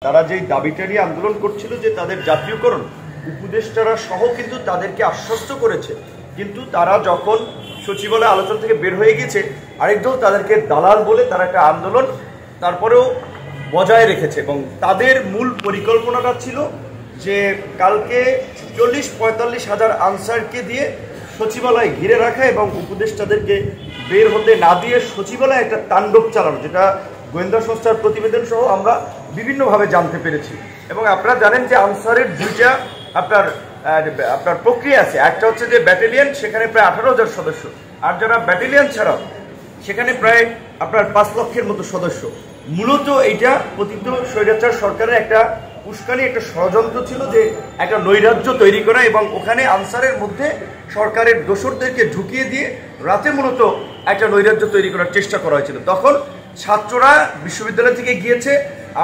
তারা যেই দাবিটা নিয়ে আন্দোলন করছিল যে তাদের জাতীয়করণ, উপদেষ্টারা সহ কিন্তু তাদেরকে আশ্বস্ত করেছে, কিন্তু তারা যখন সচিবালয় আলোচনা থেকে বের হয়ে গেছে আরেক দল তাদেরকে দালাল বলে তারা একটা আন্দোলন তারপরেও বজায় রেখেছে। এবং তাদের মূল পরিকল্পনাটা ছিল যে কালকে 40-45 হাজার আনসারকে দিয়ে সচিবালয় ঘিরে রাখা এবং উপদেষ্টাদেরকে বের হতে না দিয়ে সচিবালয়ে একটা তাণ্ডব চালানো, যেটা গোয়েন্দা সংস্থার প্রতিবেদন সহ আমরা বিভিন্নভাবে জানতে পেরেছি। এবং আপনারা জানেন যে আনসারের দুইটা আপনার প্রক্রিয়া আছে। একটা হচ্ছে যে ব্যাটালিয়ন, সেখানে প্রায় 18,000 সদস্য, আর যারা ব্যাটালিয়ন ছাড়াও সেখানে প্রায় আপনার 5 লক্ষের মতো সদস্য। মূলত এইটা পতিত স্বৈরাচার সরকারের একটা উস্কানি, একটা ষড়যন্ত্র ছিল যে একটা নৈরাজ্য তৈরি করা এবং ওখানে আনসারের মধ্যে সরকারের দোসরদেরকে ঢুকিয়ে দিয়ে রাতে মূলত একটা নৈরাজ্য তৈরি করার চেষ্টা করা হয়েছিল। তখন ছাত্ররা বিশ্ববিদ্যালয় থেকে গিয়েছে,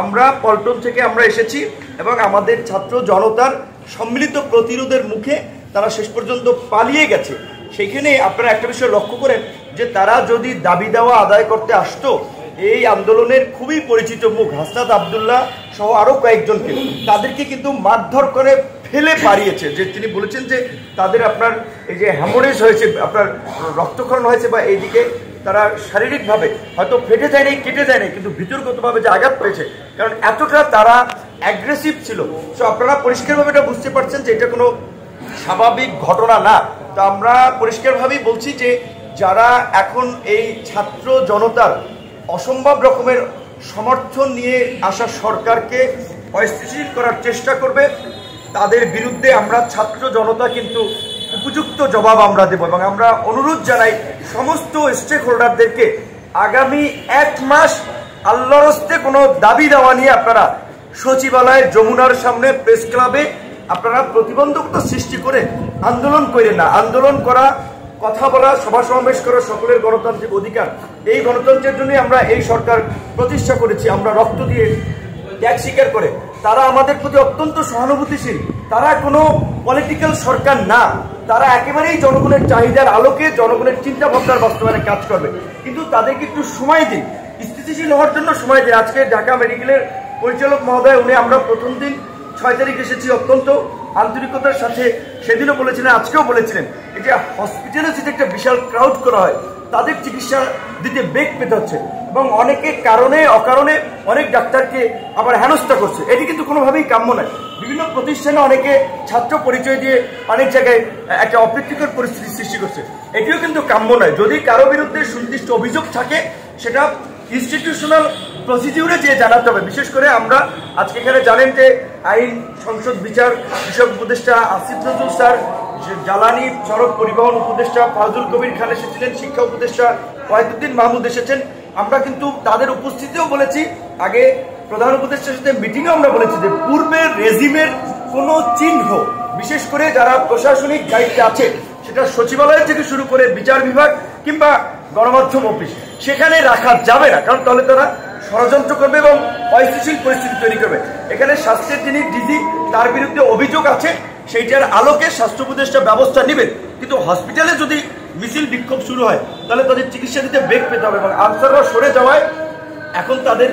আমরা পল্টন থেকে আমরা এসেছি এবং আমাদের ছাত্র জনতার সম্মিলিত প্রতিরোধের মুখে তারা শেষ পর্যন্ত পালিয়ে গেছে। সেখানে আপনারা একটা বিষয় লক্ষ্য করেন যে তারা যদি দাবি দেওয়া আদায় করতে আসতো, এই আন্দোলনের খুবই পরিচিত মুখ হাসনাত আবদুল্লাহ সহ আরো কয়েকজনকে তাদেরকে কিন্তু মারধর করে ফেলে পারিয়েছে। যে তিনি বলেছেন যে তাদের আপনার এই যে হ্যামোরেজ হয়েছে, আপনার রক্তক্ষরণ হয়েছে, বা এইদিকে তারা শারীরিকভাবে হয়তো ফেটে যায়নি, কেটে যায়নি, কিন্তু ভিতরগতভাবে যে আঘাত পেয়েছে, কারণ এতটা তারা অ্যাগ্রেসিভ ছিল। সো আপনারা পরিষ্কারভাবে এটা বুঝতে পারছেন যে এটা কোনো স্বাভাবিক ঘটনা না। তো আমরা পরিষ্কারভাবেই বলছি যে যারা এখন এই ছাত্র জনতার অসম্ভব রকমের সমর্থন নিয়ে আসা সরকারকে অস্থিতিশীল করার চেষ্টা করবে, তাদের বিরুদ্ধে আমরা ছাত্র জনতা কিন্তু উপযুক্ত জবাব আমরা দেব। এবং আমরা অনুরোধ জানাই সমস্ত স্টেক হোল্ডারদেরকে আগামী 1 মাস আল্লাহর হস্তে কোনো দাবি দেওয়া নিয়ে আপনারা সচিবালয়ে, যমুনার সামনে, প্রেস ক্লাবে আপনারা প্রতিবন্ধকতা সৃষ্টি করে আন্দোলন করেন না। আন্দোলন করা, কথা বলা, সভা সমাবেশ করা সকলের গণতান্ত্রিক অধিকার। এই গণতন্ত্রের জন্য আমরা এই সরকার প্রতিষ্ঠা করেছি, আমরা রক্ত দিয়ে ত্যাগ স্বীকার করে। তারা আমাদের প্রতি অত্যন্ত সহানুভূতিশীল, তারা কোনো পলিটিক্যাল সরকার না, তারা একেবারেই জনগণের চাহিদার আলোকে জনগণের চিন্তা ভাবনার বাস্তবায়নে কাজ করবে। কিন্তু তাদেরকে একটু সময় দিন, স্থিতিশীল হওয়ার জন্য সময় দিন। আজকে ঢাকা মেডিকেলের পরিচালক মহোদয়, উনি আমরা প্রথম দিন 6 তারিখ এসেছি, অত্যন্ত আন্তরিকতার সাথে সেদিনও বলেছিলেন, আজকেও বলেছিলেন, এই যে হসপিটালে যদি একটা বিশাল ক্রাউড করা হয়, তাদের চিকিৎসা দিতে বেগ পেতে হচ্ছে এবং অনেকে কারণে অকারণে অনেক ডাক্তারকে আবার হেনস্থা করছে। এটি কিন্তু কোনোভাবেই কাম্য নয়। বিভিন্ন প্রতিষ্ঠানে অনেকে ছাত্র পরিচয় দিয়ে অনেক জায়গায় একটা অপ্রীতিকর পরিস্থিতি সৃষ্টি করছে, এটিও কিন্তু কাম্য নয়। যদি কারো বিরুদ্ধে সুনির্দিষ্ট অভিযোগ থাকে সেটা ইনস্টিটিউশনাল প্রসিডিউরে যে জানাতে হবে। বিশেষ করে আমরা আজকে এখানে জানেন যে আইন, সংসদ, বিচার বিষয়ক উপদেষ্টা আসিফ নজরুল স্যার, জ্বালানি সড়ক পরিবহন উপদেষ্টা ফাজুল কবির খান এসেছিলেন, শিক্ষা উপদেষ্টা ওয়াহিদুদ্দিন মাহমুদ এসেছেন। আমরা কিন্তু তাদের উপস্থিতিও বলেছি, আগে প্রধান উপদেষ্টার সাথে মিটিংও আমরা বলেছি যে পূর্বের রেজিমের কোনো চিহ্ন, বিশেষ করে যারা প্রশাসনিক দায়িত্বে আছে, সেটা সচিবালয় থেকে শুরু করে বিচার বিভাগ কিংবা গণমাধ্যম অফিস, সেখানে রাখা যাবে না, কারণ তাহলে তারা ষড়যন্ত্র করবে এবং অস্থিতিশীল পরিস্থিতি তৈরি করবে। এখানে স্বাস্থ্যের যিনি ডিজি, তার বিরুদ্ধে অভিযোগ আছে, সেইটার আলোকে স্বাস্থ্য উপদেষ্টা ব্যবস্থা নেবেন। কিন্তু হসপিটালে যদি মিছিল বিক্ষোভ শুরু হয় তাহলে তাদের চিকিৎসা দিতে বেগ পেতে হবে। এবং আনসাররা সরে যাওয়ায় এখন তাদের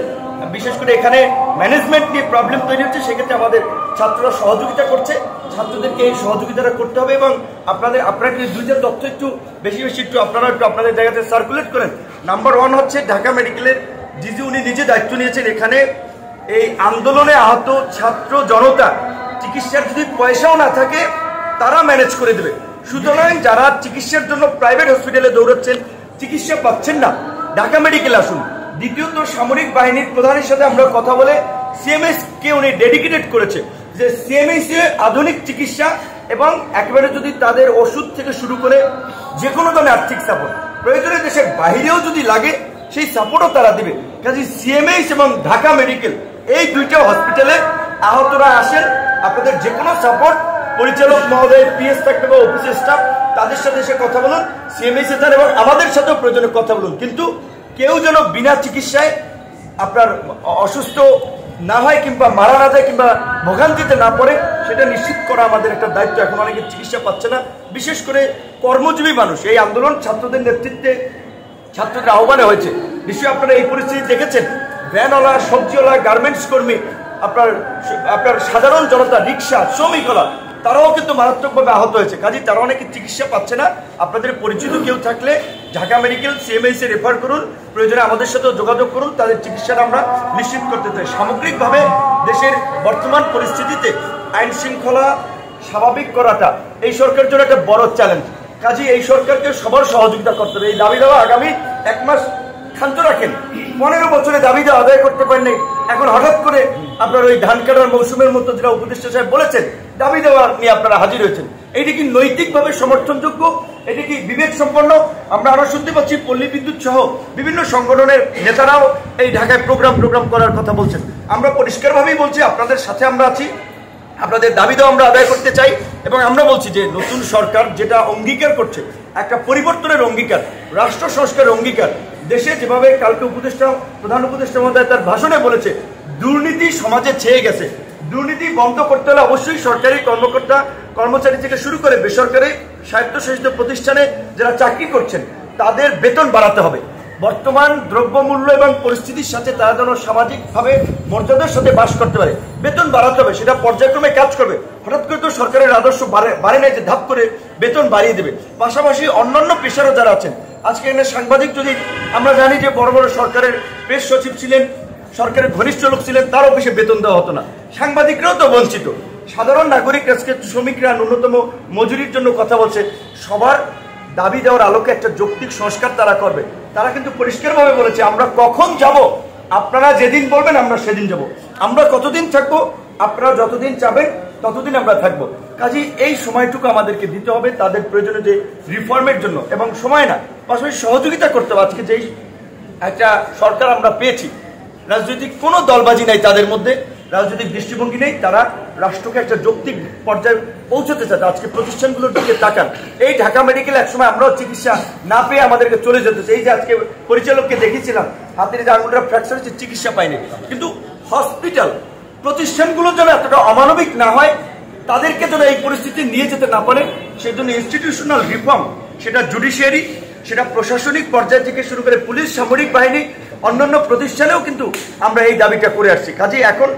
বিশেষ করে এখানে ম্যানেজমেন্ট নিয়ে প্রবলেম তৈরি হচ্ছে। সেক্ষেত্রে আমাদের ছাত্ররা সহযোগিতা করছে, ছাত্রদেরকে এই সহযোগিতাটা করতে হবে। এবং আপনারা দুইটা তথ্য একটু বেশি একটু আপনারা একটু আপনাদের জায়গাতে সার্কুলেট করেন। নাম্বার 1 হচ্ছে ঢাকা মেডিকেলের ডিজি, উনি নিজে দায়িত্ব নিয়েছেন। এখানে এই আন্দোলনে আহত ছাত্র জনতা চিকিৎসার যদি পয়সাও না থাকে তারা ম্যানেজ করে দেবে। সুতরাং যারা চিকিৎসার জন্য প্রাইভেট হসপিটালে দৌড়াচ্ছেন, চিকিৎসা পাচ্ছেন না, ঢাকা মেডিকেল আসুন। দ্বিতীয়ত, সামরিক বাহিনীর প্রধানের সাথে আমরা কথা বলে সিএমএস কে উনি ডেডিকেটেড করেছে যে সিএমএস এ আধুনিক চিকিৎসা এবং একেবারে যদি তাদের ওষুধ থেকে শুরু করে যে কোনো ধরনের আর্থিক সাপোর্ট প্রয়োজনে দেশের বাইরেও যদি লাগে সেই সাপোর্টও তারা দিবে। কাজে সিএমএস এবং ঢাকা মেডিকেল এই দুইটা হসপিটালে আহতরা আসেন, আপনাদের যে কোনো সাপোর্ট, পরিচালক মহোদয়, পিএস থাকবে বা অফিসের স্টাফ, তাদের সাথে এসে কথা বলুন, সিএমএস এ যান এবং আমাদের সাথেও প্রয়োজনে কথা বলুন। কিন্তু কেউ যেন বিনা চিকিৎসায় আপনার অসুস্থ না হয় কিংবা মারা না যায় কিংবা ভোগান্তিতে না পড়ে, সেটা নিশ্চিত করা আমাদের একটা দায়িত্ব। এখন অনেকে চিকিৎসা পাচ্ছে না, বিশেষ করে কর্মজীবী মানুষ। এই আন্দোলন ছাত্রদের নেতৃত্বে, ছাত্রদের আহ্বানে হয়েছে। নিশ্চয়ই আপনারা এই পরিস্থিতি দেখেছেন, ভ্যানওয়ালা, সবজিওয়ালা, গার্মেন্টস কর্মী, আপনার আপনার সাধারণ জনতা, রিক্সা, শ্রমিকরা তারাও কিন্তু মারাত্মকভাবে আহত হয়েছে। কাজে তারা অনেকে চিকিৎসা পাচ্ছে না। আপনাদের পরিচিত কেউ থাকলে ঢাকা মেডিকেল CMIC রেফার করুন, প্রয়োজনে আমাদের সাথেও যোগাযোগ করুন, তাদের চিকিৎসাটা আমরা নিশ্চিত করতে চাই। সামগ্রিকভাবে দেশের বর্তমান পরিস্থিতিতে আইন শৃঙ্খলা স্বাভাবিক করাটা এই সরকারের জন্য একটা বড় চ্যালেঞ্জ। কাজে এই সরকারকে সবার সহযোগিতা করতে হবে। এই দাবি দেওয়া আগামী 1 মাস ক্ষান্ত রাখেন। 15 বছরে দাবি দেওয়া আদায় করতে পারেননি, এখন হঠাৎ করে আপনার ওই ধান কাটার মৌসুমের মতো যেটা উপদেষ্টা সাহেব বলেছেন দাবি দেওয়া নিয়ে আপনারা হাজির হয়েছেন। এটি কি নৈতিকভাবে সমর্থনযোগ্য? এটি কি বিবেক সম্পন্ন? আমরা আরো শুনতে পাচ্ছি পল্লী বিদ্যুৎ সহ বিভিন্ন সংগঠনের নেতারাও এই ঢাকায় প্রোগ্রাম করার কথা বলছেন। আমরা পরিষ্কারভাবেই বলছি আপনাদের সাথে আমরা আছি, আপনাদের দাবি দেওয়া আমরা আদায় করতে চাই। এবং আমরা বলছি যে নতুন সরকার যেটা অঙ্গীকার করছে, একটা পরিবর্তনের অঙ্গীকার, রাষ্ট্র সংস্কারের অঙ্গীকার। দেশে যেভাবে কালকে প্রধান উপদেষ্টা মহোদয় তার ভাষণে বলেছে দুর্নীতি সমাজে ছেয়ে গেছে, দুর্নীতি বন্ধ করতে হলে অবশ্যই সরকারি কর্মকর্তা কর্মচারী থেকে শুরু করে বেসরকারি স্বায়ত্তশাসিত প্রতিষ্ঠানে যারা চাকরি করছেন তাদের বেতন বাড়াতে হবে। বর্তমান দ্রব্যমূল্য এবং পরিস্থিতির সাথে তারা যেন সামাজিকভাবে মর্যাদার সাথে বাস করতে পারে, বেতন বাড়াতে হবে। সেটা পর্যায়ক্রমে কাজ করবে। হঠাৎ করে তো সরকারের আদর্শ বাড়ে নাই যে ধাপ করে বেতন বাড়িয়ে দেবে। পাশাপাশি অন্যান্য পেশারও যারা আছেন, আজকে এখানে সাংবাদিক, যদি আমরা জানি যে বড় বড় সরকারের প্রেস সচিব ছিলেন, সরকারের ঘনিষ্ঠ লোক ছিলেন, তার অফিসে বেতন দেওয়া হতো না। সাংবাদিকরাও তো বঞ্চিত। সাধারণ নাগরিক, আজকে শ্রমিকরা ন্যূনতম মজুরির জন্য কথা বলছে। সবার দাবি দেওয়ার আলোকে একটা যৌক্তিক সংস্কার তারা করবে। তারা কিন্তু পরিষ্কারভাবে বলেছে আমরা কখন যাব, আপনারা যেদিন বলবেন আমরা সেদিন যাব। আমরা কতদিন থাকবো, আপনারা যতদিন চাবেন ততদিন আমরা থাকবো। কাজেই এই সময়টুকু আমাদেরকে দিতে হবে তাদের প্রয়োজনীয় যে রিফর্মের জন্য, এবং সময় না, পাশাপাশি সহযোগিতা করতে হবে। আজকে যেই একটা সরকার আমরা পেয়েছি, রাজনৈতিক কোনো দলবাজি নাই তাদের মধ্যে, রাজনৈতিক দৃষ্টিভঙ্গি নেই, তারা রাষ্ট্রকে একটা যৌক্তিক পর্যায়ে পৌঁছতে চায়। আজকে প্রতিষ্ঠানগুলোর দিকে তাকান। এই ঢাকা মেডিকেল একসময় আমরাও চিকিৎসা না পেয়ে আমাদেরকে চলে যেতেছে। এই যে আজকে পরিচালককে দেখেছিলাম হাতের যে আঙুলটা ফ্র্যাকচার হচ্ছে, চিকিৎসা পায়নি। কিন্তু হসপিটাল প্রতিষ্ঠানগুলো যেন এতটা অমানবিক না হয়, তাদেরকে যেন এই পরিস্থিতি নিয়ে যেতে না পারে, সেই জন্য ইনস্টিটিউশনাল রিফর্ম, সেটা জুডিশিয়ারি, সেটা প্রশাসনিক পর্যায় থেকে শুরু করে পুলিশ, সামরিক বাহিনী, অন্যান্য প্রতিষ্ঠানেও কিন্তু আমরা এই দাবিটা করে আসছি। কাজেই এখন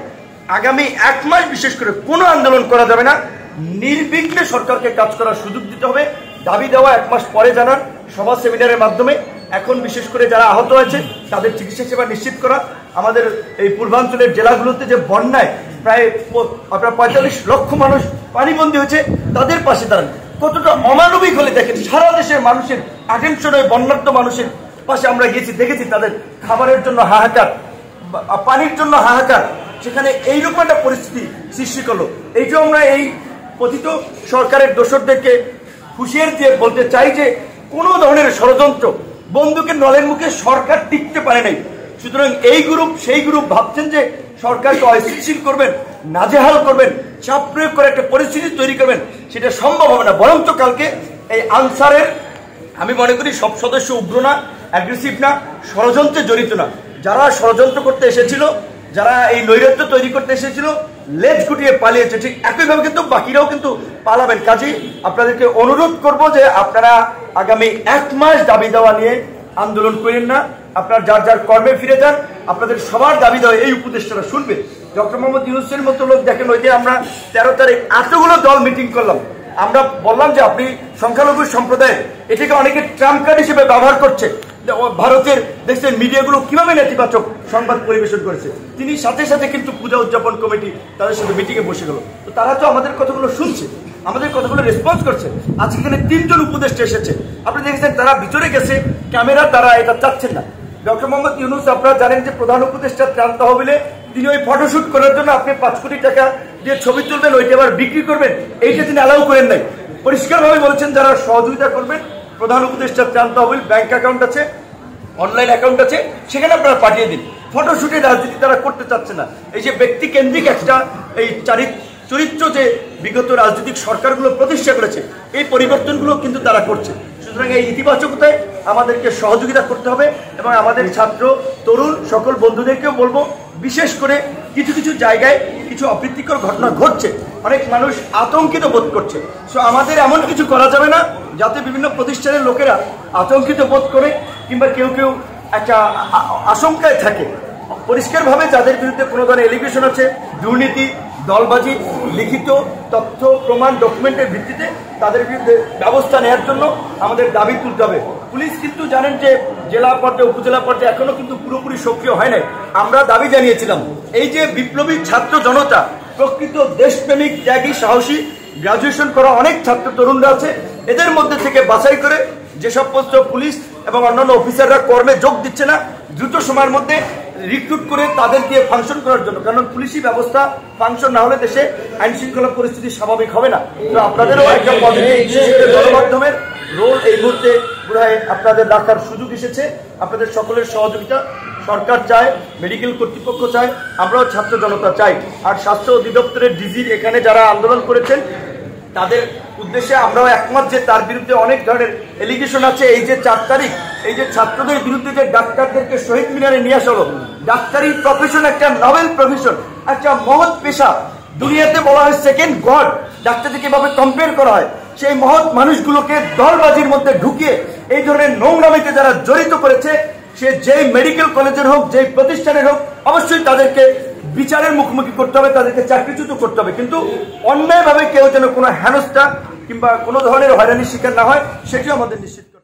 আগামী 1 মাস বিশেষ করে কোনো আন্দোলন করা যাবে না, নির্বিঘ্নে সরকারকে কাজ করার সুযোগ দিতে হবে। দাবি দেওয়া 1 মাস পরে জানান, সভা সেমিনারের মাধ্যমে। এখন বিশেষ করে যারা আহত হয়েছে তাদের চিকিৎসা সেবা নিশ্চিত করা। আমাদের এই পূর্বাঞ্চলের জেলাগুলোতে যে বন্যায় প্রায় আপনার 45 লক্ষ মানুষ পানিবন্দী হয়েছে, তাদের পাশে দাঁড়ান। কতটা অমানবিক হলে দেখেন, সারা দেশের মানুষের অ্যাটেনশন হয়ে বন্যার্ত মানুষের পাশে আমরা গিয়েছি, দেখেছি তাদের খাবারের জন্য হাহাকার, পানির জন্য হাহাকার, সেখানে এইরকম একটা পরিস্থিতি সৃষ্টি করলো। এইটাও আমরা এই পতিত সরকারের দোসরদেরকে হুঁশিয়ার দিয়ে বলতে চাই যে কোনো ধরনের ষড়যন্ত্র, বন্দুকের নলের মুখে সরকার টিকতে পারে নাই। সুতরাং এই গ্রুপ সেই গ্রুপ ভাবছেন যে সরকারকে অস্থিতিশীল করবেন, নাজেহাল করবেন, চাপ প্রয়োগ করে একটা পরিস্থিতি তৈরি করবেন, সেটা সম্ভব হবে না। বরঞ্চ কালকে এই আনসারের আমি মনে করি সব সদস্য উগ্র না, অ্যাগ্রেসিভ না, ষড়যন্ত্রে জড়িত না। যারা ষড়যন্ত্র করতে এসেছিল, যারা এই নৈরাত্য তৈরি করতে এসেছিল, লেজ গুটিয়ে পালিয়েছে, ঠিক একইভাবে কিন্তু বাকিরাও কিন্তু পালাবেন। কাজেই আপনাদেরকে অনুরোধ করব যে আপনারা আগামী 1 মাস দাবি দেওয়া নিয়ে আন্দোলন করেন না, আপনারা যার যার কর্মে ফিরে যান। আপনাদের সবার দাবি দেওয়া এই উপদেষ্টারা শুনবে। ডক্টর মোহাম্মদ ইউনূসের মতো লোক দেখেন, ওই যে আমরা 13 তারিখ এতগুলো দল মিটিং করলাম, আমরা বললাম যে আপনি সংখ্যালঘু সম্প্রদায়, এটাকে অনেকে ট্রাম্প কার্ড হিসেবে ব্যবহার করছে। ভারতের দেখছেন মিডিয়াগুলো কিভাবে নেতিবাচক সংবাদ পরিবেশন করেছে। তিনি সাথে সাথে কিন্তু পূজা উদযাপন কমিটি তাদের সাথে মিটিংয়ে বসে গেল। তো তারা তো আমাদের কথাগুলো শুনছে, আমাদের কথাগুলো রেসপন্স করছে। আজকে এখানে 3 জন উপদেষ্টা এসেছে, আপনি দেখেছেন তারা ভিতরে গেছে, ক্যামেরা তারা এটা চাচ্ছেন না। ডক্টর মোহাম্মদ ইউনূস, আপনারা জানেন যে প্রধান উপদেষ্টা ত্রাণ তহবিলে তিনি ওই ফটোশুট করার জন্য আপনি 5 কোটি টাকা দিয়ে ছবি তুলবেন, ওইটা আবার বিক্রি করবেন, এইটা তিনি অ্যালাউ করেন নাই। পরিষ্কারভাবে বলেছেন যারা সহযোগিতা করবেন, প্রধান উপদেষ্টা ত্রাণ তহবিল ব্যাংক অ্যাকাউন্ট আছে, অনলাইন অ্যাকাউন্ট আছে, সেখানে আপনারা পাঠিয়ে দিন। ফটোশুটের রাজনীতি তারা করতে চাচ্ছে না। এই যে ব্যক্তি কেন্দ্রিক একটা এই চরিত্র যে বিগত রাজনৈতিক সরকারগুলো প্রতিষ্ঠা করেছে, এই পরিবর্তনগুলো কিন্তু তারা করছে। সুতরাং এই ইতিবাচকতায় আমাদেরকে সহযোগিতা করতে হবে। এবং আমাদের ছাত্র তরুণ সকল বন্ধুদেরকেও বলবো, বিশেষ করে কিছু কিছু জায়গায় কিছু অপ্রীতিকর ঘটনা ঘটছে, অনেক মানুষ আতঙ্কিত বোধ করছে। সো আমাদের এমন কিছু করা যাবে না যাতে বিভিন্ন প্রতিষ্ঠানের লোকেরা আতঙ্কিত বোধ করে কিংবা কেউ কেউ একটা আশঙ্কায় থাকে। পরিষ্কারভাবে যাদের বিরুদ্ধে কোনো ধরনের এলিগেশন আছে, দুর্নীতি, দলবাজি, লিখিত তথ্য প্রমাণ ডকুমেন্টের ভিত্তিতে তাদের বিরুদ্ধে ব্যবস্থা নেওয়ার জন্য আমাদের দাবি তুলতে হবে। পুলিশ কিন্তু জানেন যে জেলা পর্যায়ে উপজেলা পর্যায়ে এখনো কিন্তু পুরোপুরি সক্রিয় হয় নাই। আমরা দাবি জানিয়েছিলাম এই যে বিপ্লবী ছাত্র জনতা, প্রকৃত দেশপ্রেমিক, ত্যাগী, সাহসী, গ্রাজুয়েশন করা অনেক ছাত্র তরুণরা আছে, এদের মধ্যে থেকে বাছাই করে যেসব সমস্ত পুলিশ এবং অন্যান্য অফিসাররা কর্মে যোগ দিচ্ছে না, দ্রুত সময়ের মধ্যে রিক্রুট করে তাদের দিয়ে ফাংশন করার জন্য। কারণ পুলিশি ব্যবস্থা ফাংশন না হলে দেশে আইন শৃঙ্খলা পরিস্থিতি স্বাভাবিক হবে না। তো আপনাদেরও একটা গণমাধ্যমের রোল এই মুহূর্তে বোধহয় আপনাদের রাখার সুযোগ এসেছে। আপনাদের সকলের সহযোগিতা সরকার চায়, মেডিকেল কর্তৃপক্ষ চায়, আমরাও ছাত্র জনতা চাই। আর স্বাস্থ্য অধিদপ্তরের ডিজির এখানে যারা আন্দোলন করেছেন তাদের উদ্দেশ্যে আমরাও একমত যে তার বিরুদ্ধে অনেক ধরনের এলিগেশন আছে। এই যে 4 তারিখ এই যে ছাত্রদের বিরুদ্ধে যে ডাক্তারদেরকে শহীদ মিনারে নিয়ে আসা হলো, ডাক্তারি প্রফেশন একটা নোবেল প্রফেশন, একটা মহৎ পেশা। দুনিয়াতে বলা হয় সেকেন্ড গড, ডাক্তারদেরকে এভাবে কম্পেয়ার করা হয়। সেই মহৎ মানুষগুলোকে দলবাজির মধ্যে ঢুকিয়ে এই ধরনের নোংরামিতে যারা জড়িত করেছে, সে যেই মেডিকেল কলেজের হোক, যেই প্রতিষ্ঠানের হোক, অবশ্যই তাদেরকে বিচারের মুখোমুখি করতে হবে, তাদেরকে চাকরিচ্যুত করতে হবে। কিন্তু অন্যায়ভাবে কেউ যেন কোনো হেনস্থা কিংবা কোনো ধরনের হয়রানির শিকার না হয়, সেটিও আমাদের নিশ্চিত করতে হবে।